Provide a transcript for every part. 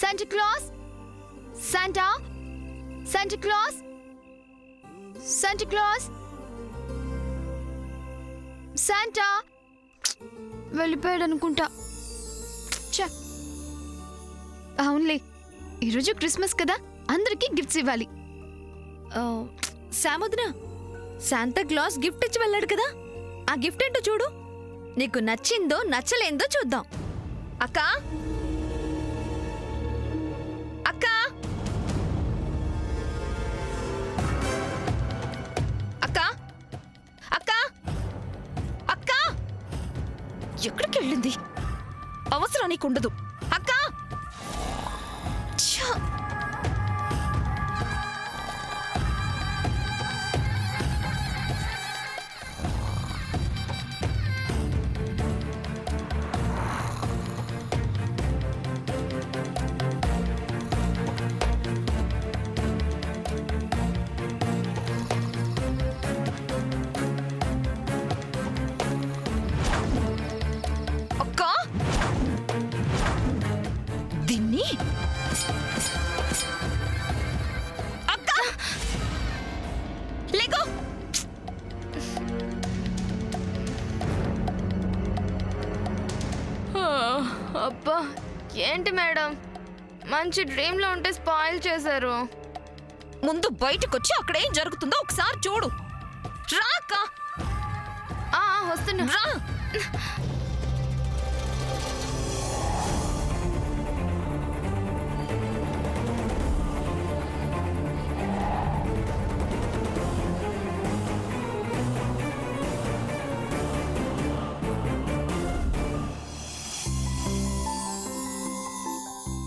Santa Claus? Santa? Santa Claus? Santa Claus? Santa? వెళ్ళిపోయాడు అనుకుంటా. అవునులే, ఈరోజు క్రిస్మస్ కదా, అందరికీ గిఫ్ట్స్ ఇవ్వాలి. సామోదన, శాంతా క్లాస్ గిఫ్ట్ ఇచ్చి వెళ్ళాడు కదా, ఆ గిఫ్ట్ ఏంటో చూడు. నీకు నచ్చిందో నచ్చలేందో చూద్దాం. అక్క అక్క అక్క అక్క అక్క ఎక్కడికి వెళ్ళింది? అవసరానికి ఉండదు. అక్క అబ్బా, ఏంటి మేడం, మంచి డ్రీమ్ లో ఉంటే స్పాయిల్ చేశారు. ముందు బయటకొచ్చి అక్కడ ఏం జరుగుతుందో ఒకసారి చూడు. రా అక్క. వస్తున్నా. రా.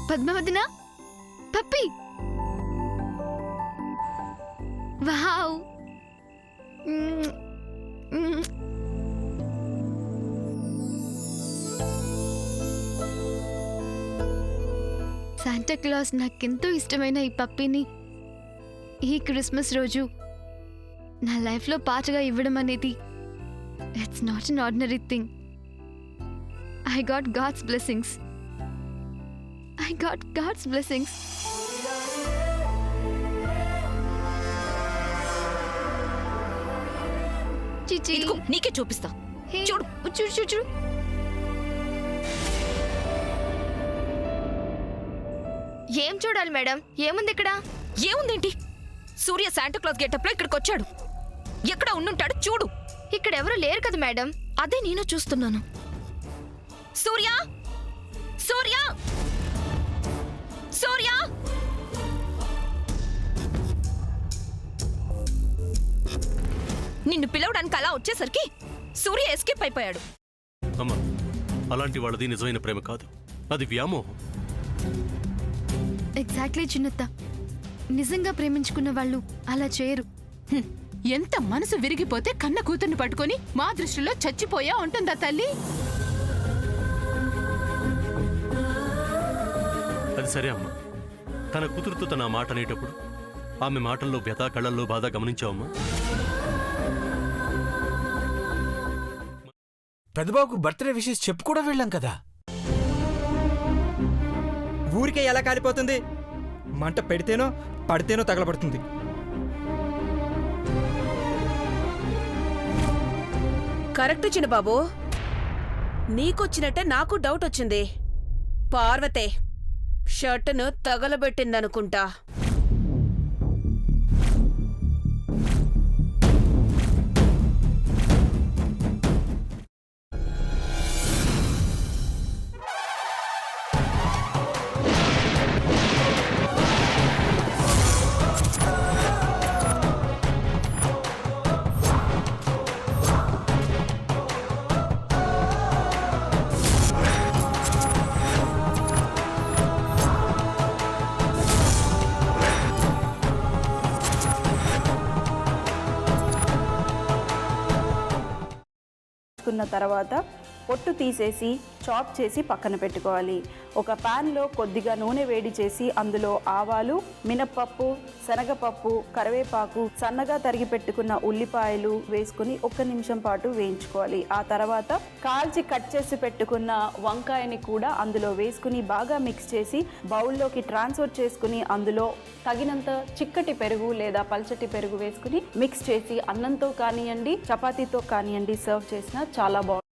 పద్మావతినా, పప్పి, వావ్, శాంటా క్లాస్ నాకెంతో ఇష్టమైన ఈ పప్పిని ఈ క్రిస్మస్ రోజు నా లైఫ్లో పాటగా ఇవ్వడం అనేది it's not an ordinary thing. I got God's blessings. I got God's blessings. చిచి, నీకే చూపిస్తా. చూడు చూడు చూడు చూడు. ఏం చూడాలి మేడం? ఏముంది ఇక్కడ? ఏముందేంటి? సూర్య శాంటా క్లాస్ గెటప్ లో ఇక్కడికి వచ్చాడు. ఎక్కడ ఉండుంటాడు చూడు. ఇక్కడ ఎవరు లేరు కదా మేడం. అదే నేను చూస్తున్నాను. సూర్య, సూర్య, సూర్య. నిన్ను పిలవడానికి అలా వచ్చేసరికి సూర్య ఎస్కేప్ అయిపోయాడు. అమ్మా, అలాంటి వాళ్ళది నిజమైన ప్రేమ కాదు, అది వ్యామోహం. ఎగ్జాక్ట్లీ చిన్నత్త, నిజంగా ప్రేమించుకున్న వాళ్ళు అలా చేయరు. ఎంత మనసు విరిగిపోతే కన్న కూతుర్ని పట్టుకొని మా దృష్టిలో చచ్చిపోయా ఉంటుందా తల్లి? అది సరే అమ్మా, తన కూతురుతో తన మాట అనేటప్పుడు ఆమె మాటల్లో వ్యథ, కళ్ళల్లో బాధ గమనించావమ్మా? పెద్దబాబుకు బర్త్డే విషెస్ చెప్పు కూడా వెళ్ళాం కదా. ఊరికే ఎలా కాలిపోతుంది? మంట పెడితేనో పడితేనో తగలబడుతుంది. కరెక్ట్ చిన్నబాబు, నీకొచ్చినట్టే నాకు డౌట్ వచ్చింది. పార్వతే షర్టును తగలబెట్టిందనుకుంటా. తర్వాత పొట్టు తీసేసి చాప్ చేసి పక్కన పెట్టుకోవాలి. ఒక ప్యాన్లో కొద్దిగా నూనె వేడి చేసి అందులో ఆవాలు, మినప్పప్పు, శనగపప్పు, కరివేపాకు, సన్నగా తరిగి పెట్టుకున్న ఉల్లిపాయలు వేసుకుని 1 నిమిషం పాటు వేయించుకోవాలి. ఆ తర్వాత కాల్చి కట్ చేసి పెట్టుకున్న వంకాయని కూడా అందులో వేసుకుని బాగా మిక్స్ చేసి బౌల్లోకి ట్రాన్స్ఫర్ చేసుకుని అందులో తగినంత చిక్కటి పెరుగు లేదా పల్చటి పెరుగు వేసుకుని మిక్స్ చేసి అన్నంతో కానివ్వండి, చపాతీతో కానివ్వండి సర్వ్ చేసినా చాలా బాగుంటుంది.